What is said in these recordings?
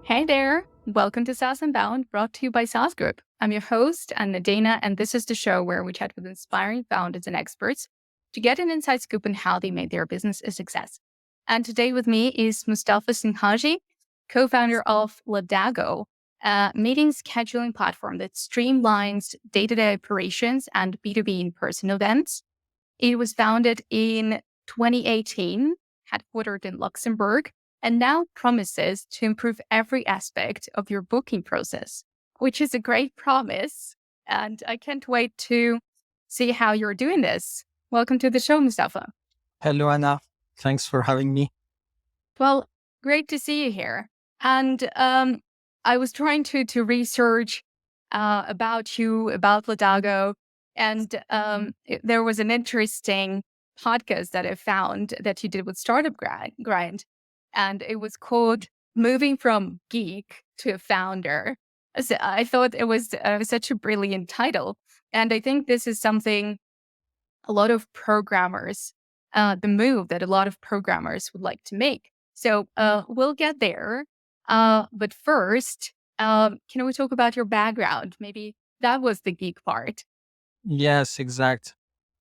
Hey there. Welcome to saas.unbound, brought to you by saas.group. I'm your host, Anna Dana, and this is the show where we chat with inspiring founders and experts to get an inside scoop on how they made their business a success. And today with me is Mustafa Senhaji, co-founder of Lodago, a meeting scheduling platform that streamlines day-to-day operations and B2B in-person events. It was founded in 2018, headquartered in Luxembourg, and now promises to improve every aspect of your booking process, which is a great promise. And I can't wait to see how you're doing this. Welcome to the show, Mustafa. Hello, Anna. Thanks for having me. Well, great to see you here. And I was trying to research about you, about Lodago, and there was an interesting podcast that I found that you did with Startup Grind, and it was called "Moving from Geek to a Founder." So I thought it was such a brilliant title, and I think this is something a lot of programmers, the move that a lot of programmers would like to make. So we'll get there. But first, can we talk about your background? Maybe that was the geek part. Yes, exact.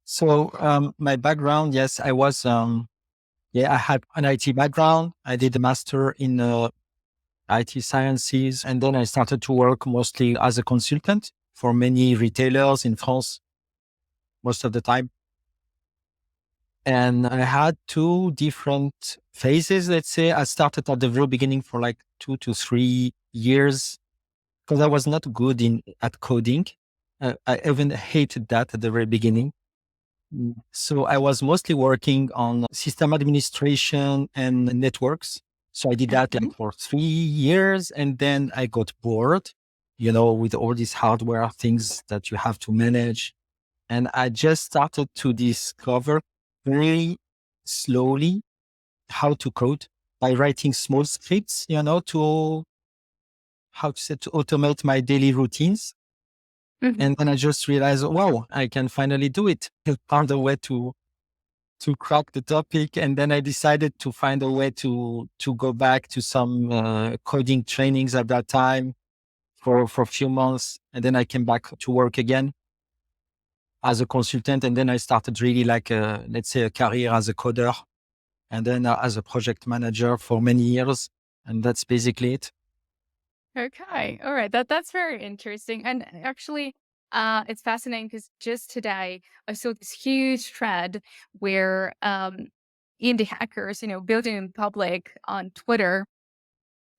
So, my background, yes, I had an IT background. I did a master in IT sciences, and then I started to work mostly as a consultant for many retailers in France most of the time. And I had two different phases, let's say. I started at the very beginning for like 2 to 3 years because I was not good at coding. I even hated that at the very beginning. So I was mostly working on system administration and networks. So I did that Mhm. like for 3 years, and then I got bored, with all these hardware things that you have to manage. And I just started to discover very slowly how to code by writing small scripts, to automate my daily routines. Mhm. And then I just realized, wow, I can finally do it. I found a way to crack the topic. And then I decided to find a way to go back to some coding trainings at that time for a few months. And then I came back to work again as a consultant. And then I started really like let's say a career as a coder and then as a project manager for many years. And that's basically it. Okay. All right. That's very interesting. And actually, it's fascinating because just today I saw this huge thread where indie hackers, building in public on Twitter,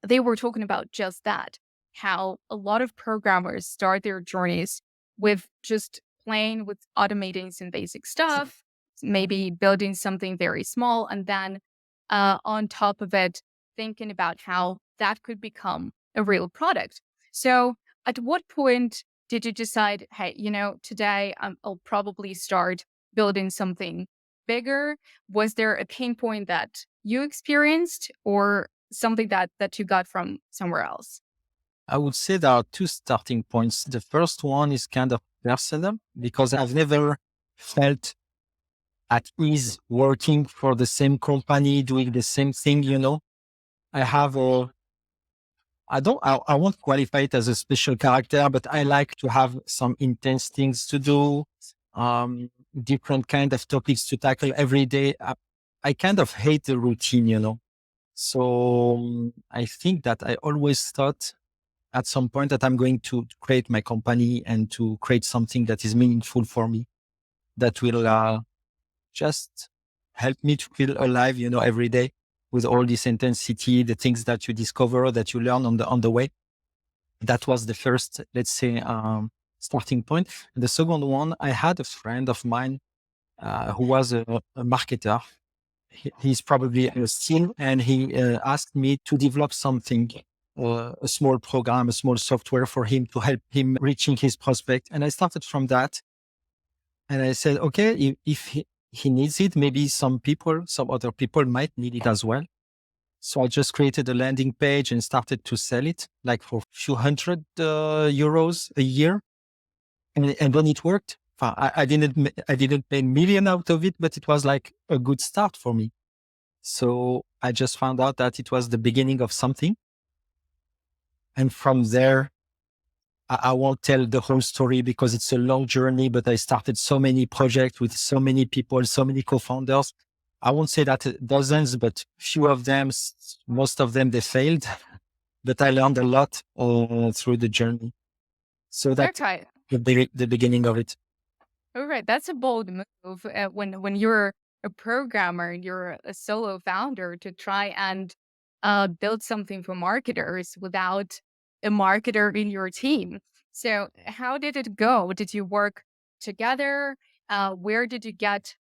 they were talking about just that, how a lot of programmers start their journeys with just playing with automating some basic stuff, maybe building something very small, and then on top of it, thinking about how that could become a real product. So, at what point did you decide, hey, today I'll probably start building something bigger? Was there a pain point that you experienced, or something that you got from somewhere else? I would say there are two starting points. The first one is kind of personal because I've never felt at ease working for the same company, doing the same thing. I have a, I won't qualify it as a special character, but I like to have some intense things to do, um, different kind of topics to tackle every day. I kind of hate the routine. So I think that I always thought at some point that I'm going to create my company and to create something that is meaningful for me, that will just help me to feel alive, every day with all this intensity, the things that you discover, that you learn on the way. That was the first, let's say, starting point. And the second one, I had a friend of mine who was a marketer. He's probably still, and he asked me to develop something, a small program, a small software for him to help him reaching his prospect. And I started from that. And I said, okay, if he needs it, maybe some other people might need it as well. So I just created a landing page and started to sell it like for a few hundred euros a year. And then it worked. I didn't pay million out of it, but it was like a good start for me. So I just found out that it was the beginning of something. And from there, I won't tell the whole story because it's a long journey, but I started so many projects with so many people, so many co-founders. I won't say that dozens, but few of them, most of them, they failed, but I learned a lot through the journey. So that's Okay. the beginning of it. All right, that's a bold move when you're a programmer, you're a solo founder to try and build something for marketers without a marketer in your team. So, how did it go? Did you work together? Where did you get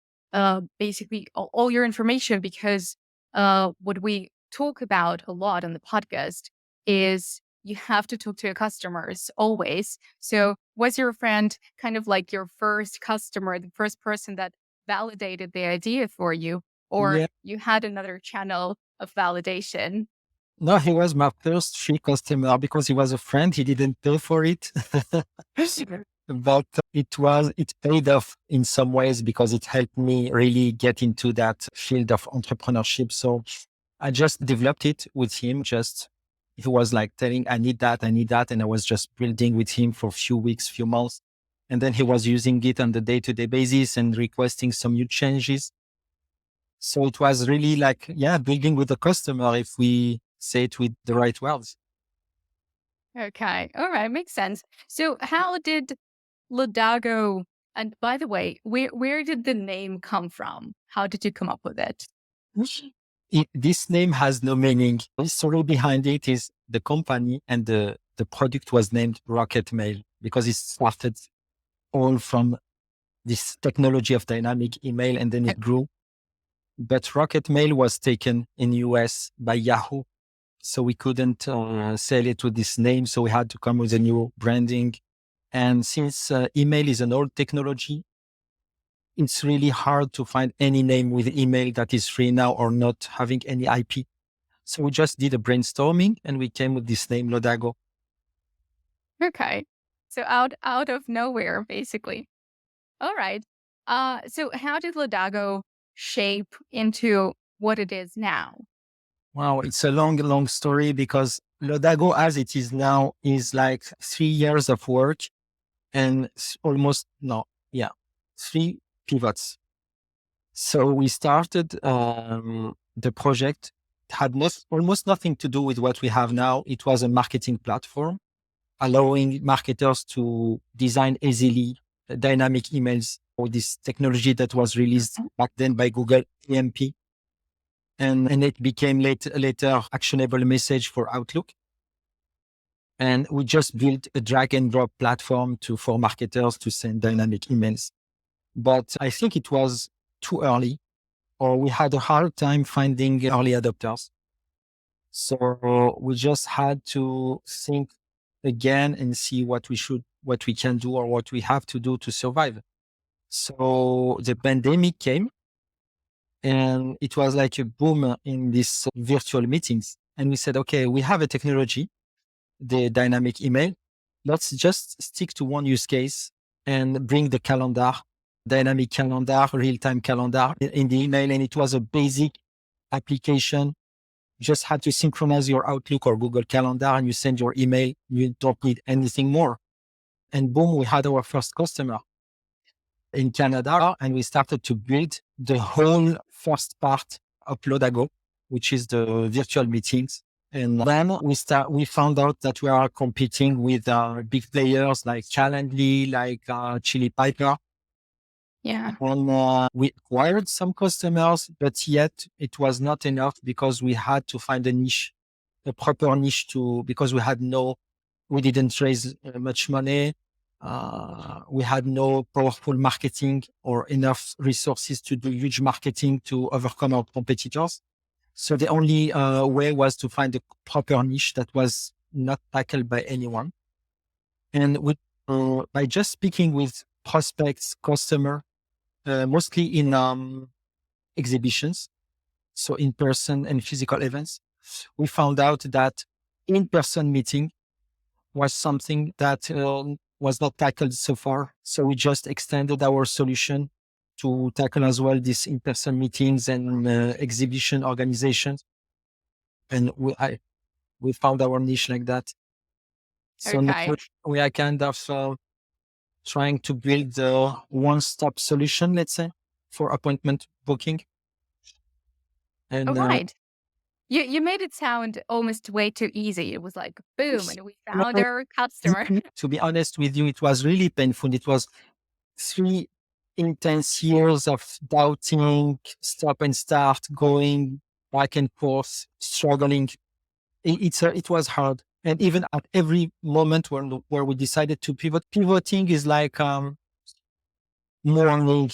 basically all your information? Because what we talk about a lot on the podcast is you have to talk to your customers always. So, was your friend kind of like your first customer, the first person that validated the idea for you, or Yeah. you had another channel of validation? No, he was my first free customer because he was a friend. He didn't pay for it. But it paid off in some ways because it helped me really get into that field of entrepreneurship. So I just developed it with him. Just, he was like telling, I need that, I need that. And I was just building with him for a few weeks, few months. And then he was using it on the day-to-day basis and requesting some new changes. So it was really like, yeah, building with the customer, if we say it with the right words. Okay. All right. Makes sense. So, how did Lodago, and by the way, where did the name come from? How did you come up with it? This name has no meaning. The story behind it is the company and the product was named Rocket Mail because it started all from this technology of dynamic email and then it grew. But Rocket Mail was taken in US by Yahoo. So we couldn't sell it with this name. So we had to come with a new branding. And since email is an old technology, it's really hard to find any name with email that is free now or not having any IP. So we just did a brainstorming and we came with this name, Lodago. Okay. So out of nowhere, basically. All right. So how did Lodago shape into what it is now? Wow, it's a long, long story because Lodago as it is now is like 3 years of work and almost, no, yeah, three pivots. So we started the project. It had almost nothing to do with what we have now. It was a marketing platform allowing marketers to design easily dynamic emails or this technology that was released back then by Google AMP. And it became later actionable message for Outlook. And we just built a drag and drop platform for marketers to send dynamic emails. But I think it was too early or we had a hard time finding early adopters. So we just had to think again and see what we can do or what we have to do to survive. So the pandemic came and it was like a boom in these virtual meetings. And we said, okay, we have a technology, the dynamic email. Let's just stick to one use case and bring the calendar, dynamic calendar, real-time calendar in the email. And it was a basic application. You just had to synchronize your Outlook or Google Calendar and you send your email. You don't need anything more. And boom, we had our first customer in Canada and we started to build the whole first part of Lodago, which is the virtual meetings. And then we found out that we are competing with big players like Calendly, like Chili Piper. Yeah. And we acquired some customers, but yet it was not enough because we had to find a niche, a proper niche because we didn't raise much money. We had no powerful marketing or enough resources to do huge marketing to overcome our competitors. So the only way was to find a proper niche that was not tackled by anyone. And by just speaking with prospects, customer, mostly in exhibitions, so in person and physical events, we found out that in-person meeting was something that was not tackled so far. So we just extended our solution to tackle as well these in-person meetings and exhibition organizations. And we found our niche like that. So now Okay. we are kind of trying to build a one-stop solution, let's say, for appointment booking. All And right. You made it sound almost way too easy. It was like boom, and we found no, our customer. to be honest with you, it was really painful. It was 3 intense years of doubting, stop and start, going back and forth, struggling. It was hard. And even at every moment where we decided to pivot, pivoting is like mourning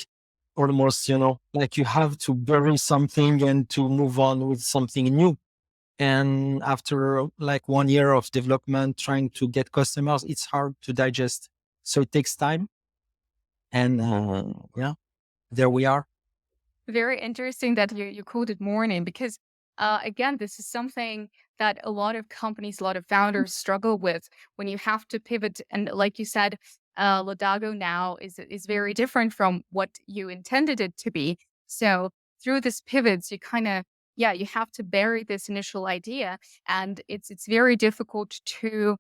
almost, like you have to bury something and to move on with something new. And after like 1 year of development, trying to get customers, it's hard to digest. So it takes time. And yeah, there we are. Very interesting that you called it mourning because, again, this is something that a lot of companies, a lot of founders struggle with when you have to pivot. And like you said, Lodago now is very different from what you intended it to be. So through this pivots, you kind of yeah, you have to bury this initial idea, and it's very difficult to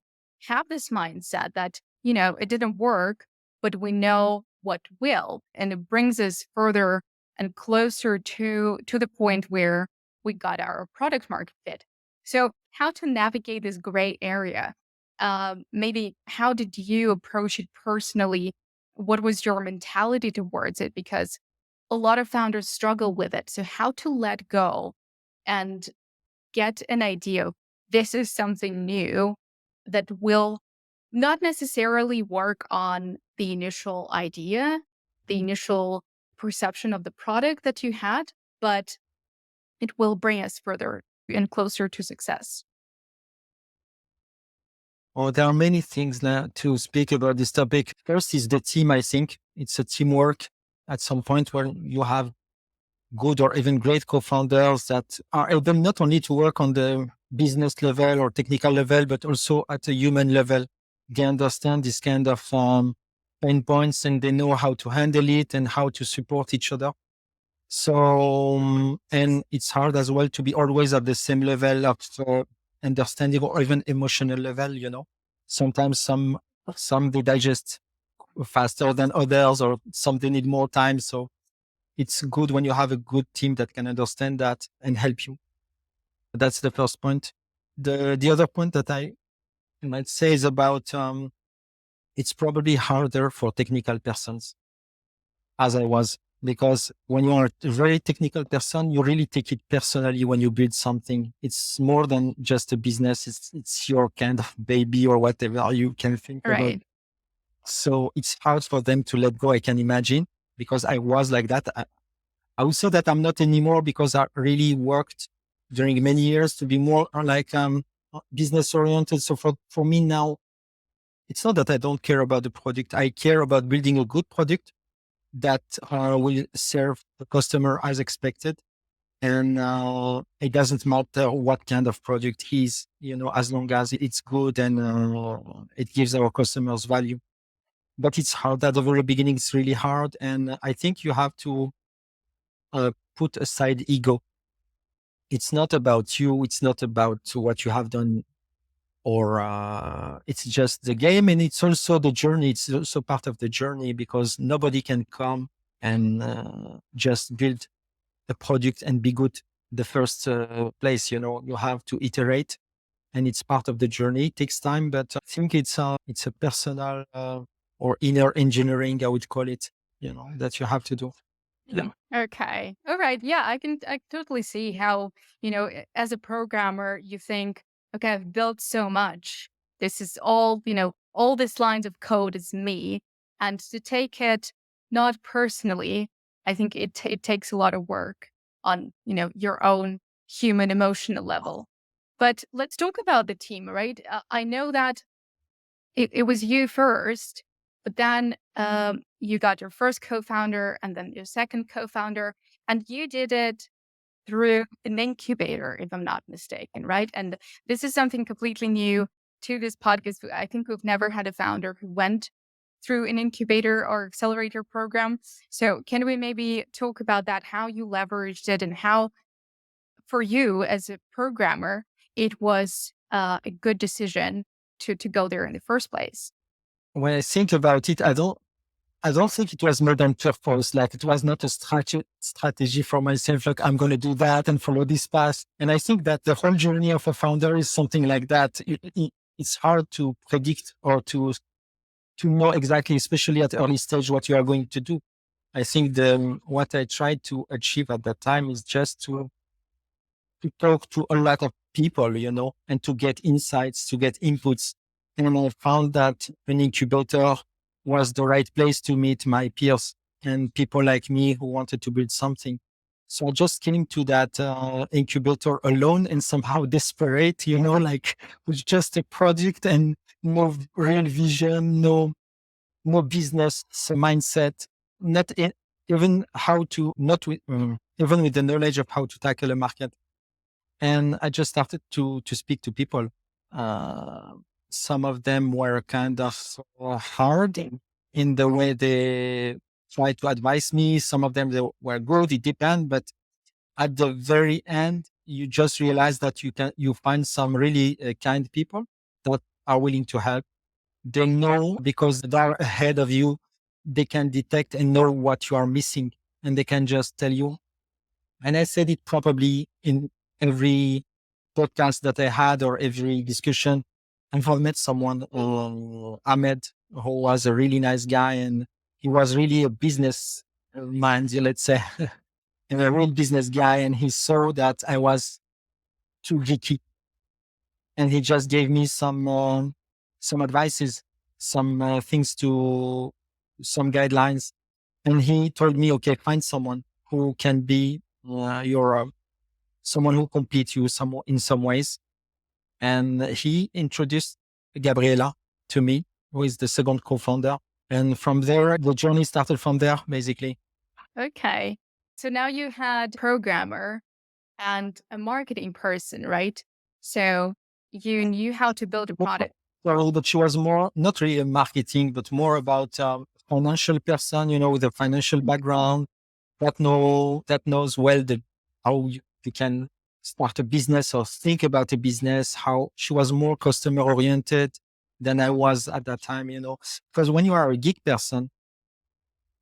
have this mindset that it didn't work, but we know what will, and it brings us further and closer to the point where we got our product market fit. So, how to navigate this gray area? Maybe how did you approach it personally? What was your mentality towards it? Because a lot of founders struggle with it. So, how to let go and get an idea of this is something new that will not necessarily work on the initial idea, the initial perception of the product that you had, but it will bring us further and closer to success. Oh, there are many things now to speak about this topic. First is the team, I think. It's a teamwork at some point where you have good or even great co-founders that are able not only to work on the business level or technical level, but also at a human level. They understand this kind of pain points and they know how to handle it and how to support each other. So, and it's hard as well to be always at the same level of understanding or even emotional level. Sometimes some they digest faster than others, or some they need more time. So it's good when you have a good team that can understand that and help you. That's the first point. The other point that I might say is about it's probably harder for technical persons, as I was, because when you are a very technical person, you really take it personally when you build something. It's more than just a business. It's your kind of baby or whatever you can think about. Right. So it's hard for them to let go. I can imagine, because I was like that. I would say that I'm not anymore, because I really worked during many years to be more like business oriented. So for me now, it's not that I don't care about the product. I care about building a good product that will serve the customer as expected. And it doesn't matter what kind of product is, as long as it's good and it gives our customers value. But it's hard at the very beginning. It's really hard. And I think you have to put aside ego. It's not about you. It's not about what you have done, or it's just the game. And it's also the journey. It's also part of the journey, because nobody can come and just build a product and be good the first place. You have to iterate, and it's part of the journey. It takes time, but I think it's a personal or inner engineering, I would call it, that you have to do. Yeah. Okay. All right. Yeah, I totally see how, as a programmer, you think, okay, I've built so much. This is all, all these lines of code is me. And to take it not personally, I think it takes a lot of work on, your own human emotional level. But let's talk about the team, right? I know that it was you first, but then you got your first co-founder and then your second co-founder, and you did it through an incubator, if I'm not mistaken, right? And this is something completely new to this podcast. I think we've never had a founder who went through an incubator or accelerator program. So can we maybe talk about that, how you leveraged it and how for you as a programmer, it was a good decision to go there in the first place? When I think about it, I don't think it was more than purpose. Like it was not a strategy for myself. Like I'm going to do that and follow this path. And I think that the whole journey of a founder is something like that. It's hard to predict or to know exactly, especially at early stage, what you are going to do. I think what I tried to achieve at that time is just to talk to a lot of people, and to get insights, to get inputs. And I found that an incubator was the right place to meet my peers and people like me who wanted to build something. So I just came to that incubator alone and somehow desperate, like with just a project and no real vision, no business mindset, not even how to, not with, even with the knowledge of how to tackle a market. And I just started to speak to people. Uh, some of them were kind of hard in the way they tried to advise me. Some of them they were good. It depends, but at the very end, you just realize that you find some really kind people that are willing to help. They know because they're ahead of you. They can detect and know what you are missing, and they can just tell you. And I said it probably in every podcast that I had or every discussion. And I've met someone, Ahmed, who was a really nice guy, and he was really a business mind, let's say, and a real business guy. And he saw that I was too geeky, and he just gave me some advices, some things some guidelines. And he told me, okay, find someone who can be your someone who completes you in some ways. And he introduced Gabriela to me, who is the second co-founder. And from there, the journey started from there, basically. Okay. So now you had programmer and a marketing person, right? So you knew how to build a product. Well, but she was more, not really a marketing, but more about financial person, with a financial background that knows well how you can start a business or think about a business. How she was more customer oriented than I was at that time, because when you are a geek person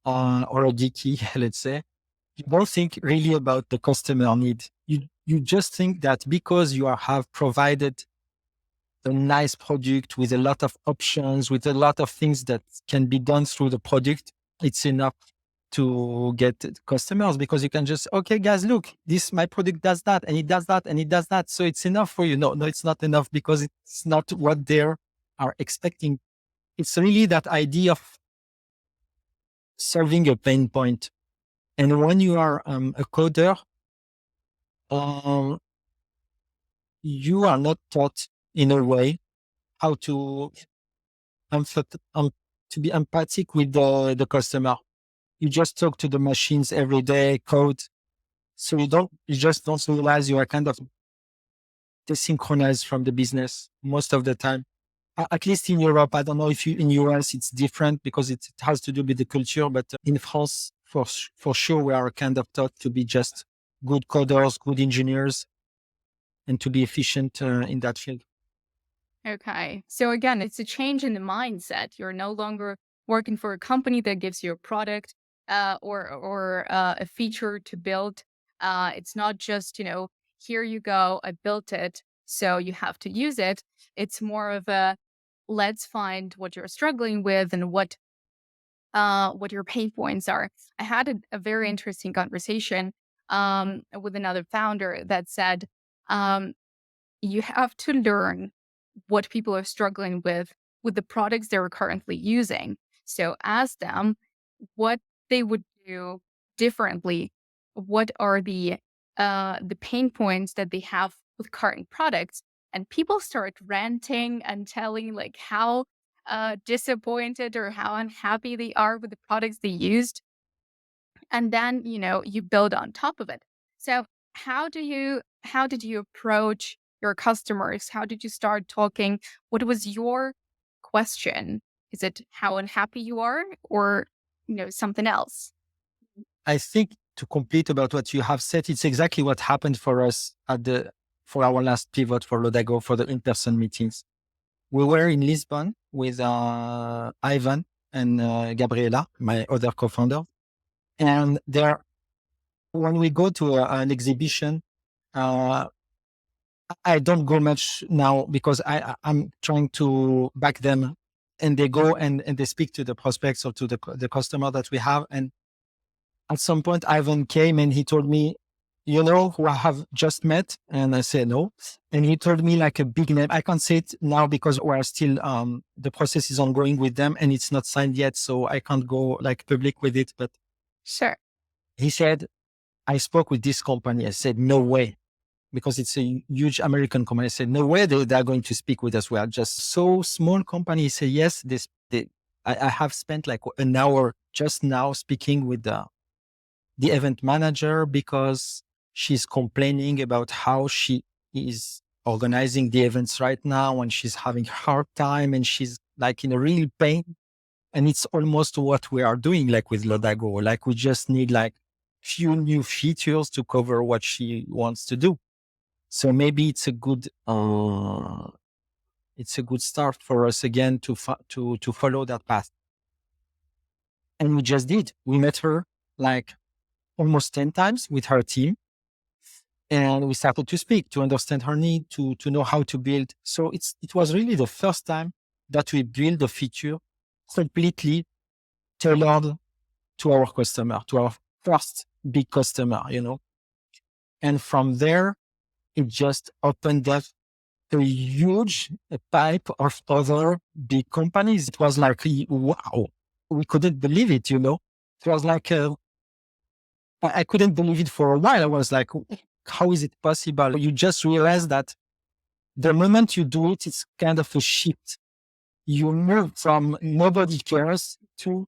or a geeky, let's say, you don't think really about the customer need. You just think that because have provided a nice product with a lot of options, with a lot of things that can be done through the product, it's enough to get customers, because you can just, okay, guys, look, my product does that and it does that and it does that. So it's enough for you. No, it's not enough, because it's not what they are expecting. It's really that idea of solving a pain point. And when you are a coder, um, you are not taught in a way how to be empathic with the customer. You just talk to the machines every day, code. So you just don't realize you are kind of desynchronized from the business most of the time. At least in Europe, I don't know if in US it's different, because it has to do with the culture. But in France, for sure, we are kind of taught to be just good coders, good engineers, and to be efficient in that field. Okay. So again, it's a change in the mindset. You're no longer working for a company that gives you a product or a feature to build. It's not just, here you go, I built it, so you have to use it. It's more of a, let's find what you're struggling with and what your pain points are. I had a very interesting conversation with another founder that said, um, you have to learn what people are struggling with the products they're currently using. So ask them what they would do differently. What are the pain points that they have with current products? And people start ranting and telling like how disappointed or how unhappy they are with the products they used. And then, you build on top of it. So how did you approach your customers? How did you start talking? What was your question? Is it how unhappy you are, or, something else? I think, to complete about what you have said, it's exactly what happened for us for our last pivot for Lodago, for the in-person meetings. We were in Lisbon with Ivan and Gabriela, my other co-founder. And there, when we go to an exhibition, uh, I don't go much now because I'm trying to back them, and they go and they speak to the prospects or to the customer that we have. And at some point, Ivan came and he told me, you know who I have just met? And I said, no. And he told me like a big name. I can't say it now because we're still, the process is ongoing with them and it's not signed yet. So I can't go like public with it. But Sure. he said, I spoke with this company. I said, no way, because it's a huge American company. I said, no way they're going to speak with us. We are just so small company. He said, yes, I have spent like an hour just now speaking with the event manager because she's complaining about how she is organizing the events right now and she's having hard time and she's like in a real pain. And it's almost what we are doing, like with Lodago. Like we just need like few new features to cover what she wants to do. So maybe it's a good start for us again to follow that path. And we just did. We met her like almost 10 times with her team. And we started to speak, to understand her need, to know how to build. So it was really the first time that we build a feature completely tailored to our customer, to our first big customer, you know. And from there, it just opened up a huge pipe of other big companies. It was like, wow, we couldn't believe it, you know. It was like, I couldn't believe it for a while. I was like, how is it possible? You just realize that the moment you do it, it's kind of a shift. You move from nobody cares to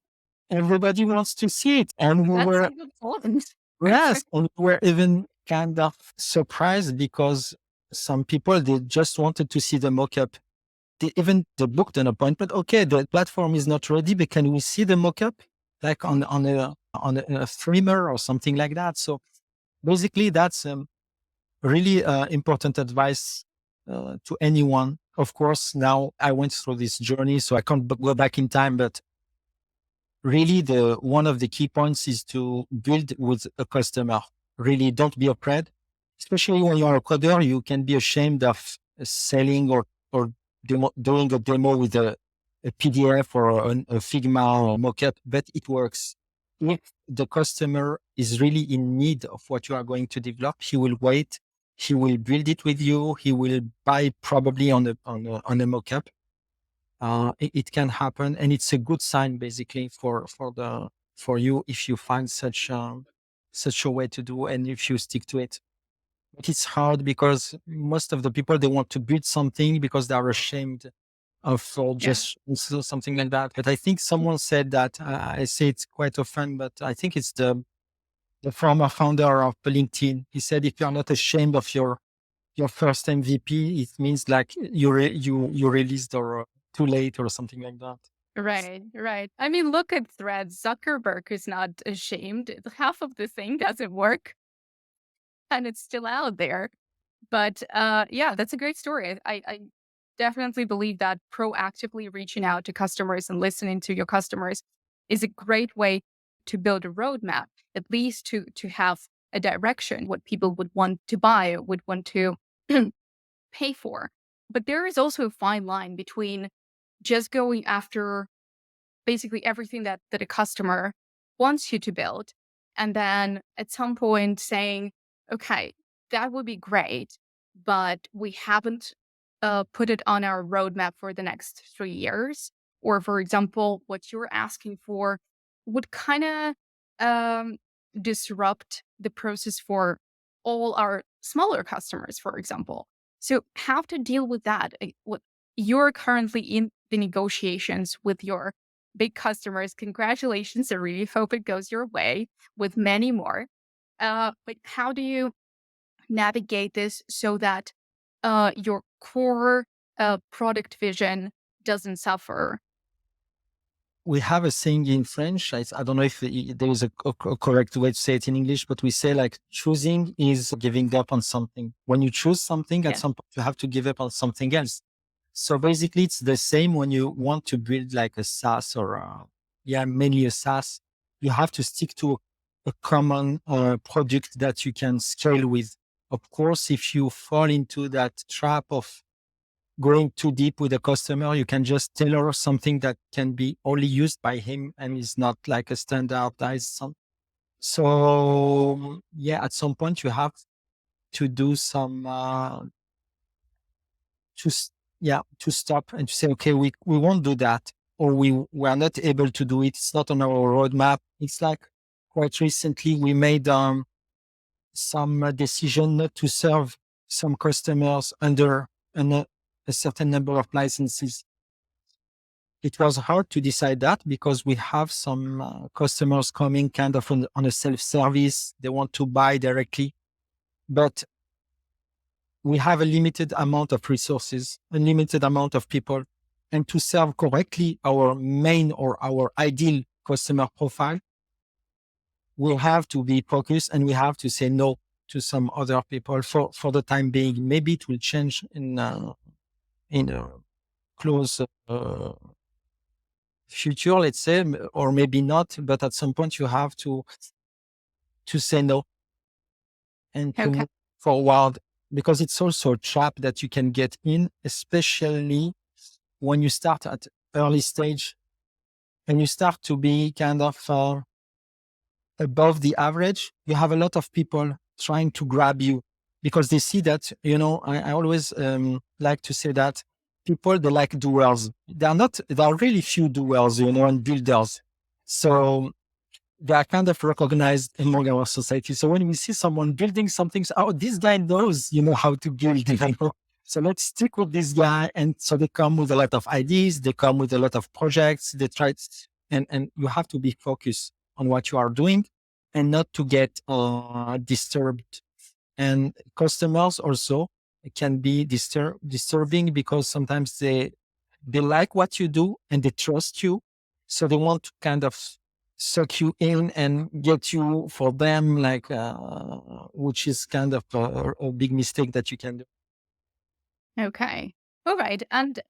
everybody wants to see it. And we That's were, a good point. yes, and we were even kind of surprised because some people, they just wanted to see the mockup. They booked an appointment. Okay, the platform is not ready, but can we see the mockup? Like on a streamer or something like that. So basically, that's really important advice to anyone. Of course, now I went through this journey, so I can't go back in time. But really, the one of the key points is to build with a customer. Really, don't be afraid. Especially when you are a coder, you can be ashamed of selling or doing a demo with a PDF or a Figma or mockup, but it works. If the customer is really in need of what you are going to develop, he will wait. He will build it with you. He will buy probably on a mockup. It can happen, and it's a good sign basically for you if you find such a way to do and if you stick to it. But it's hard because most of the people, they want to build something because they are ashamed of Yeah. just something like that. But I think someone said that, I say it quite often, but I think it's the former founder of LinkedIn. He said, if you're not ashamed of your first MVP, it means like you released or too late or something like that. Right, right. I mean, look at Threads. Zuckerberg is not ashamed. Half of the thing doesn't work and it's still out there. But yeah, that's a great story. I definitely believe that proactively reaching out to customers and listening to your customers is a great way to build a roadmap, at least to have a direction, what people would want to buy, would want to pay for. But there is also a fine line between just going after basically everything that a customer wants you to build. And then at some point saying, okay, that would be great, but we haven't put it on our roadmap for the next 3 years. Or, for example, what you're asking for would kind of disrupt the process for all our smaller customers, for example. So, how to deal with that? What you're currently in the negotiations with your big customers. Congratulations. I really hope it goes your way with many more. But how do you navigate this so that your core product vision doesn't suffer? We have a saying in French. I don't know if there is a correct way to say it in English, but we say like choosing is giving up on something. When you choose something, at Yeah. some point you have to give up on something else. So basically, it's the same when you want to build like a SaaS or mainly a SaaS. You have to stick to a common product that you can scale with. Of course, if you fall into that trap of going too deep with a customer, you can just tailor something that can be only used by him and is not like a standardized some. So yeah, at some point you have to do some to s- to stop and to say, okay, we won't do that, or we are not able to do it. It's not on our roadmap. It's like quite recently we made some decision not to serve some customers under a certain number of licenses. It was hard to decide that because we have some customers coming kind of on a self-service. They want to buy directly, but we have a limited amount of resources, a limited amount of people. And to serve correctly our main or our ideal customer profile, we have to be focused and we have to say no to some other people for the time being. Maybe it will change in a close future, let's say, or maybe not. But at some point, you have to say no and to Okay. move forward because it's also a trap that you can get in, especially when you start at early stage and you start to be kind of above the average. You have a lot of people trying to grab you because they see that, I always like to say that people, they like doers. There are really few doers, and builders. So they are kind of recognized among our society. So when we see someone building something, so, oh, this guy knows, how to build. So let's stick with this guy. And so they come with a lot of ideas. They come with a lot of projects. They try, and you have to be focused on what you are doing and not to get disturbed. And customers also can be disturbing because sometimes they like what you do and they trust you. So they want to kind of suck you in and get you for them, like, which is kind of a big mistake that you can do. Okay. All right. And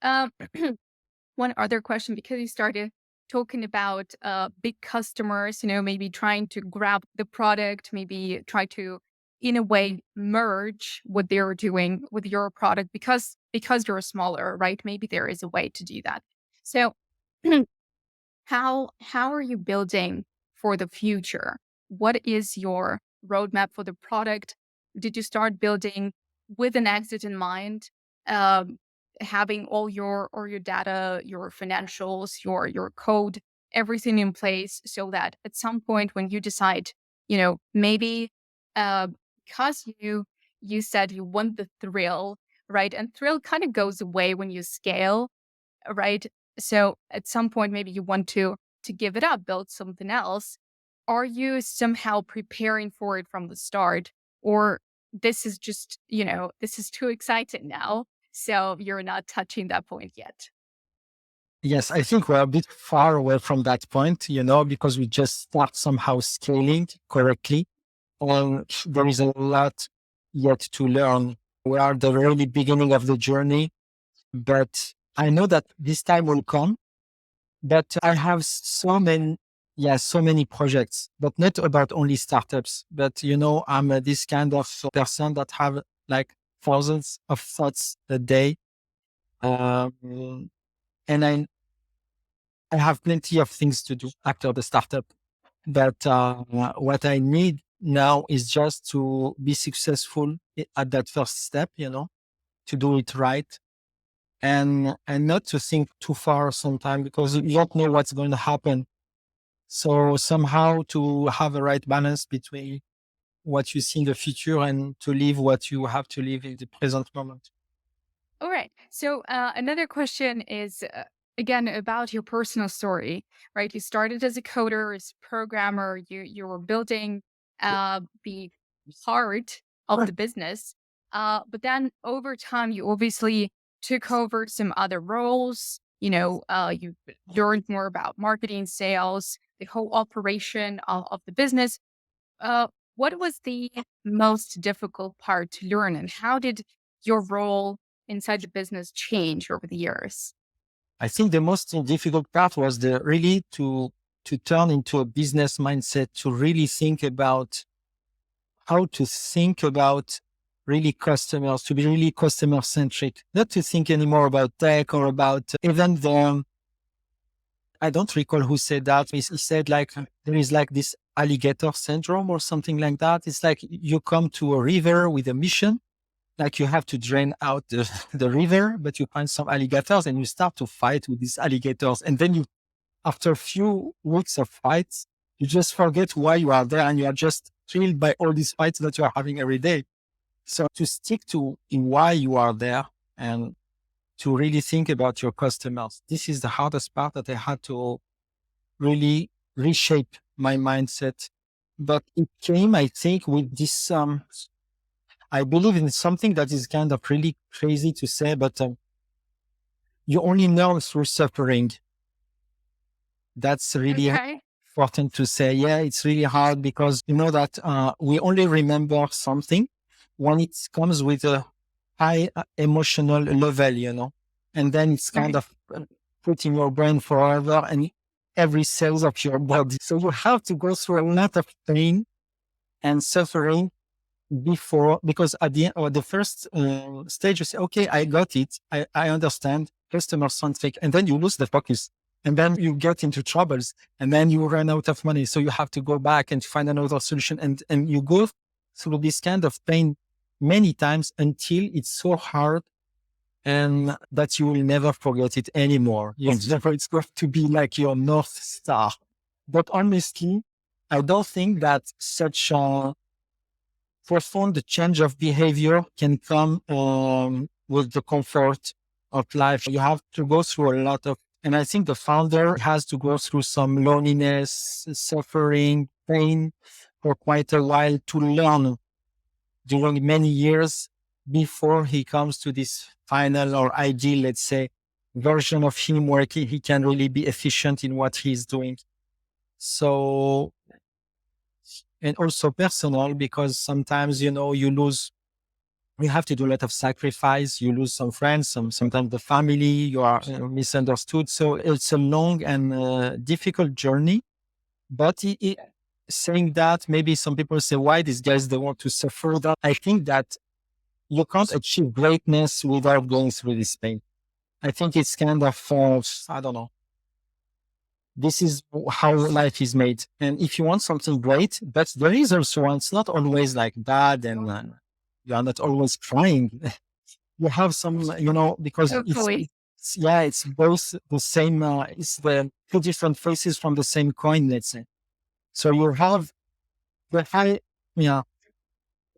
one other question, because you started talking about big customers, maybe trying to grab the product, maybe try to, in a way, merge what they're doing with your product because you're smaller, right? Maybe there is a way to do that. So how are you building for the future? What is your roadmap for the product? Did you start building with an exit in mind? Um, Having all your data, your financials, your code, everything in place so that at some point when you decide, maybe uh, because you said you want the thrill, right? And thrill kind of goes away when you scale, right? So at some point, maybe you want to give it up, build something else. Are you somehow preparing for it from the start, or this is just this is too exciting now, so you're not touching that point yet? Yes, I think we're a bit far away from that point, because we just start somehow scaling correctly. And there is a lot yet to learn. We are at the really beginning of the journey, but I know that this time will come. But I have so many projects, but not about only startups. But I'm this kind of person that have like thousands of thoughts a day, um, and I have plenty of things to do after the startup. But what I need now is just to be successful at that first step, to do it right and not to think too far sometimes because you don't know what's going to happen. So somehow to have a right balance between what you see in the future and to live what you have to live in the present moment. All right. So another question is again about your personal story, right? You started as a coder, as a programmer. You were building the heart of the business, but then over time, you obviously took over some other roles. You learned more about marketing, sales, the whole operation of the business. What was the most difficult part to learn, and how did your role inside the business change over the years? I think the most difficult part was the really to turn into a business mindset, to really think about how to think about really customers, to be really customer centric, not to think anymore about tech or about even the, I don't recall who said that. He said like there is like this alligator syndrome or something like that. It's like you come to a river with a mission, like you have to drain out the river, but you find some alligators and you start to fight with these alligators. And then you, after a few weeks of fights, you just forget why you are there and you are just thrilled by all these fights that you are having every day. So to stick to why you are there and to really think about your customers, this is the hardest part that I had to really reshape my mindset. But it came, I think, with this, I believe in something that is kind of really crazy to say, but you only learn through suffering. That's really Okay. important to say. Yeah, it's really hard because you know that we only remember something when it comes with a high emotional level, you know, and then it's kind Right. of put in your brain forever and every cells of your body. So you have to go through a lot of pain and suffering before, because at the end or the first stage you say, okay, I got it, I understand customer centric, and then you lose the focus and then you get into troubles and then you run out of money, so you have to go back and find another solution, and you go through this kind of pain many times until it's so hard and that you will never forget it anymore. It's going to be like your north star. But honestly, I don't think that such profound change of behavior can come with the comfort of life. You have to go through a lot of, and I think the founder has to go through some loneliness, suffering, pain for quite a while to learn during many years before he comes to this final or ideal, let's say, version of him where he can really be efficient in what he's doing. So, and also personal, because sometimes, you know, you have to do a lot of sacrifice. You lose some friends, sometimes the family, you are misunderstood. So it's a long and difficult journey. But saying that, maybe some people say, why these guys don't want to suffer that? I think that you can't achieve greatness without going through this pain. I think it's kind of, I don't know. This is how life is made. And if you want something great, but there is also one, it's not always like bad and you are not always crying. You have some, you know, because Hopefully. yeah, it's both the same, it's the two different faces from the same coin, let's say. So you have the high, yeah,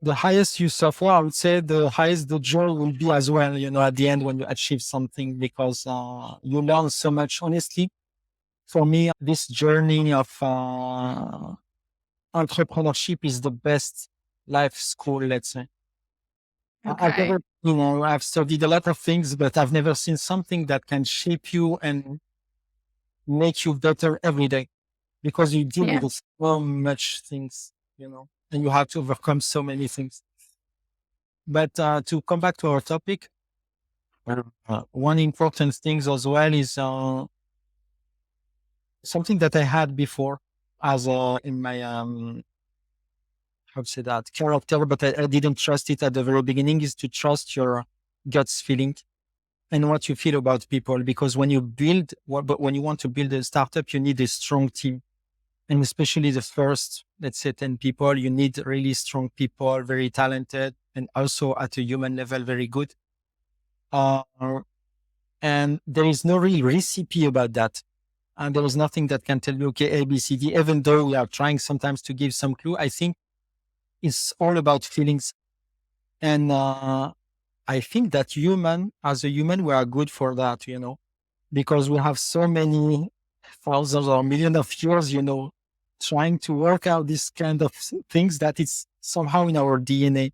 the highest you suffer, I would say the highest the joy will be as well, you know, at the end when you achieve something, because you learn so much. Honestly, for me, this journey of entrepreneurship is the best life school, let's say. I've Okay. never, you know, I've studied a lot of things, but I've never seen something that can shape you and make you better every day, because you deal Yeah. with so much things, you know, and you have to overcome so many things. But to come back to our topic, one important thing as well is something that I had before as in my how to say that character, but I didn't trust it at the very beginning, is to trust your guts feeling and what you feel about people. Because when you build, but when you want to build a startup, you need a strong team. And especially the first, let's say 10 people, you need really strong people, very talented, and also at a human level, very good. Uh, and there is no real recipe about that. And there is nothing that can tell you, okay, A, B, C, D, even though we are trying sometimes to give some clue. I think it's all about feelings. And I think that as a human, we are good for that, you know, because we have so many thousands or millions of years, you know, trying to work out this kind of things that it's somehow in our DNA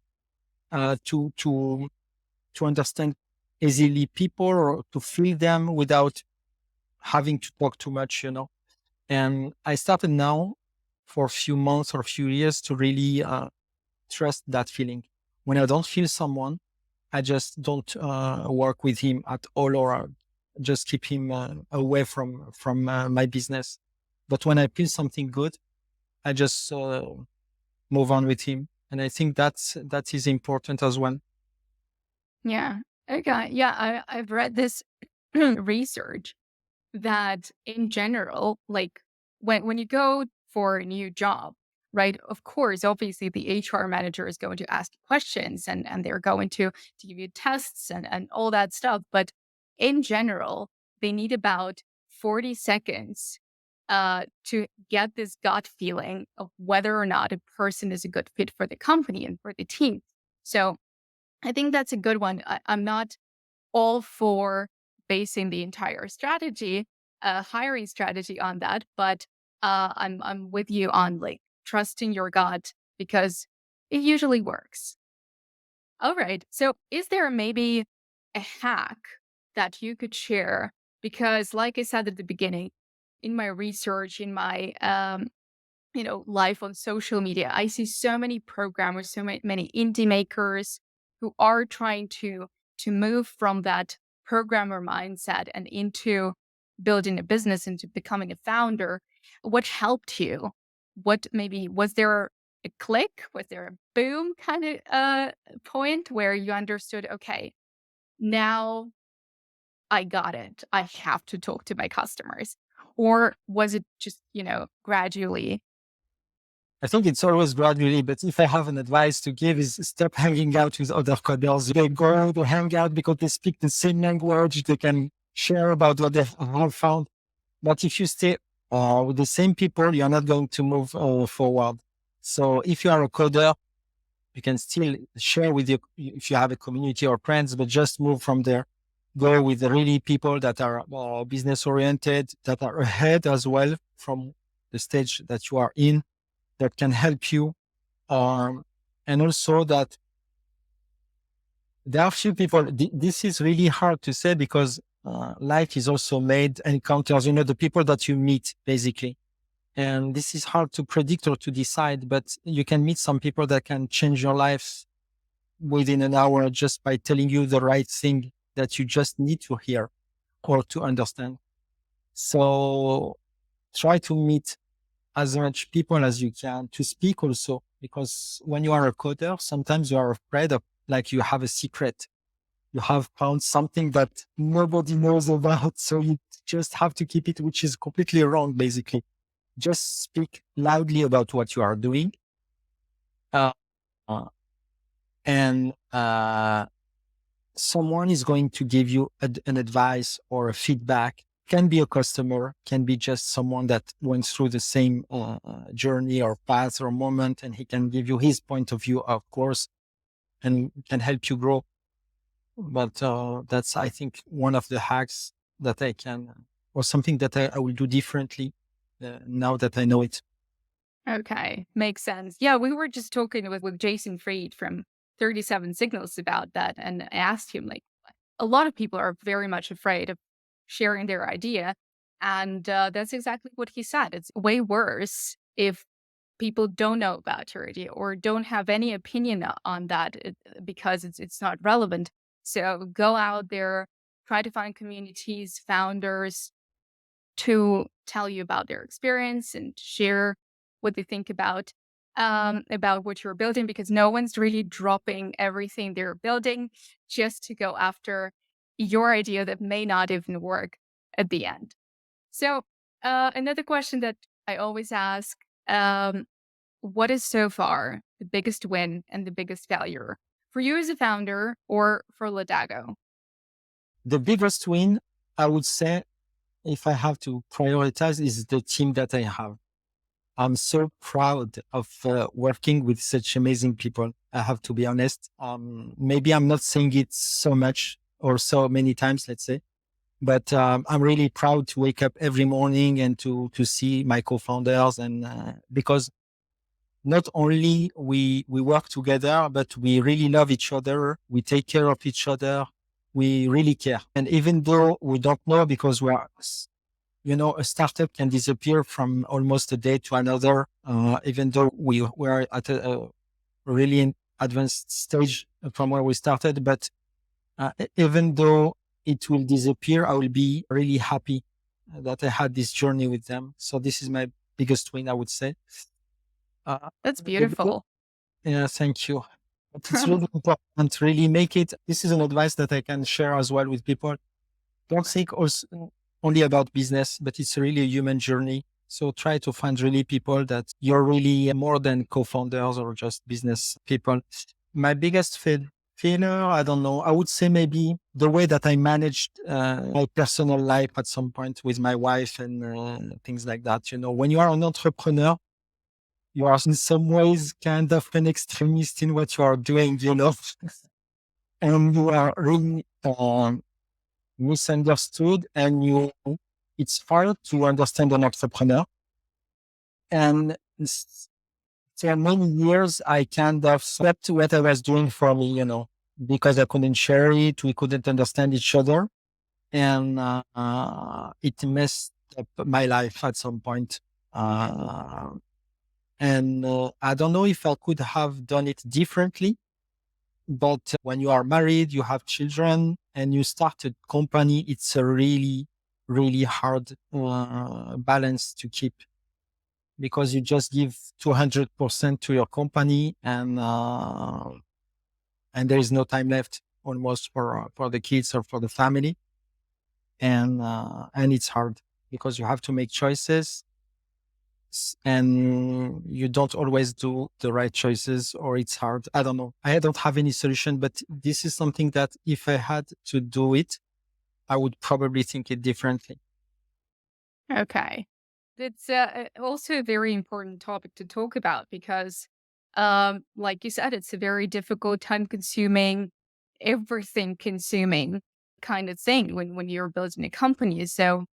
to understand easily people or to feel them without having to talk too much, you know. And I started now for a few months or a few years to really trust that feeling. When I don't feel someone, I just don't work with him at all, or just keep him away from my business. But when I feel something good, I just move on with him, and I think that is important as well. Yeah. Okay. Yeah. I've read this research that in general, like when you go for a new job, right? Of course, obviously the HR manager is going to ask you questions and they're going to give you tests and all that stuff. But in general, they need about 40 seconds to get this gut feeling of whether or not a person is a good fit for the company and for the team. So I think that's a good one. I'm not all for basing the entire strategy, hiring strategy on that. But I'm with you on like trusting your gut because it usually works. All right. So is there maybe a hack that you could share? Because like I said at the beginning, in my research, in my life on social media, I see so many programmers, so many indie makers who are trying to move from that programmer mindset and into building a business, into becoming a founder. What helped you? What maybe was there a click? Was there a boom kind of point where you understood, okay, now I got it. I have to talk to my customers. Or was it just, gradually? I think it's always gradually, but if I have an advice to give is stop hanging out with other coders. They go to hang out because they speak the same language. They can share about what they have found. But if you stay with the same people, you're not going to move forward. So if you are a coder, you can still share with your, if you have a community or friends, but just move from there. Go with the really people that are business oriented, that are ahead as well from the stage that you are in, that can help you. And also that there are few people, this is really hard to say because life is also made encounters, the people that you meet basically. And this is hard to predict or to decide, but you can meet some people that can change your life within an hour just by telling you the right thing that you just need to hear or to understand. So try to meet as much people as you can to speak also, because when you are a coder, sometimes you are afraid of, like, you have a secret. You have found something that nobody knows about. So you just have to keep it, which is completely wrong, basically. Just speak loudly about what you are doing. Uh, uh, and someone is going to give you an advice or a feedback. Can be a customer, can be just someone that went through the same journey or path or moment, and he can give you his point of view, of course, and can help you grow. But that's, I think, one of the hacks that I can, or something that I will do differently now that I know it. Okay, makes sense. Yeah, we were just talking with Jason Fried from 37 Signals about that, and I asked him like, a lot of people are very much afraid of sharing their idea, and that's exactly what he said. It's way worse if people don't know about your idea or don't have any opinion on that because it's not relevant. So go out there, try to find communities, founders, to tell you about their experience and share what they think about what you're building, because no one's really dropping everything they're building just to go after your idea that may not even work at the end. So another question that I always ask, what is so far the biggest win and the biggest failure for you as a founder or for Lodago? The biggest win, I would say, if I have to prioritize, is the team that I have. I'm so proud of working with such amazing people. I have to be honest. Maybe I'm not saying it so much or so many times, let's say, but I'm really proud to wake up every morning and to see my co-founders, and because not only we work together, but we really love each other. We take care of each other. We really care. And even though we don't know, because we are, a startup can disappear from almost a day to another, even though we were at a really advanced stage from where we started. But Even though it will disappear, I will be really happy that I had this journey with them. So this is my biggest win, I would say. Uh, That's the beautiful. Yeah, thank you. But it's really important to really make it. This is an advice that I can share as well with people. Don't think also only about business, but it's really a human journey. So try to find really people that you're really more than co-founders or just business people. My biggest failure, I don't know. I would say maybe the way that I managed my personal life at some point with my wife and things like that. You know, when you are an entrepreneur, you are in some ways kind of an extremist in what you are doing, you know, and you are really misunderstood and it's hard to understand an entrepreneur. And for many years, I kind of swept what I was doing for me, you know, because I couldn't share it. We couldn't understand each other. And it messed up my life at some point. Uh, and I don't know if I could have done it differently. But when you are married, you have children, and you start a company, it's a really, really hard balance to keep because you just give 200% to your company, and there is no time left almost for the kids or for the family, and it's hard because you have to make choices and you don't always do the right choices or it's hard. I don't know. I don't have any solution, but this is something that if I had to do it, I would probably think it differently. Okay. It's also a very important topic to talk about because, like you said, it's a very difficult, time consuming, everything consuming kind of thing when you're building a company. So,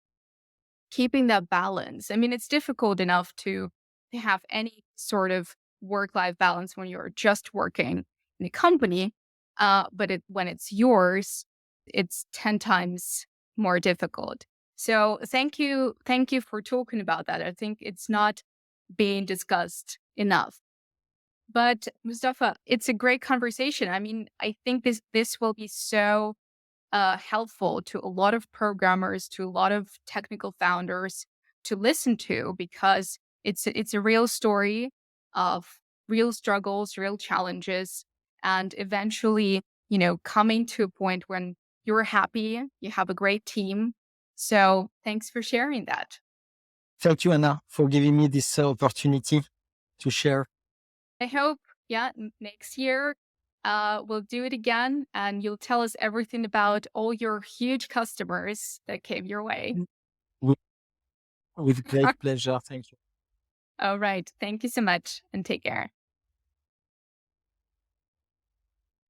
keeping that balance. I mean, it's difficult enough to have any sort of work-life balance when you're just working in a company, but when it's yours, it's 10 times more difficult. So thank you for talking about that. I think it's not being discussed enough. But Mustafa, it's a great conversation. I mean, I think this will be so helpful to a lot of programmers, to a lot of technical founders to listen to because it's a real story of real struggles, real challenges, and eventually, you know, coming to a point when you're happy, you have a great team. So thanks for sharing that. Thank you, Anna, for giving me this opportunity to share. I hope, yeah, next year we'll do it again and you'll tell us everything about all your huge customers that came your way. With, with great pleasure. Thank you. All right. Thank you so much and take care.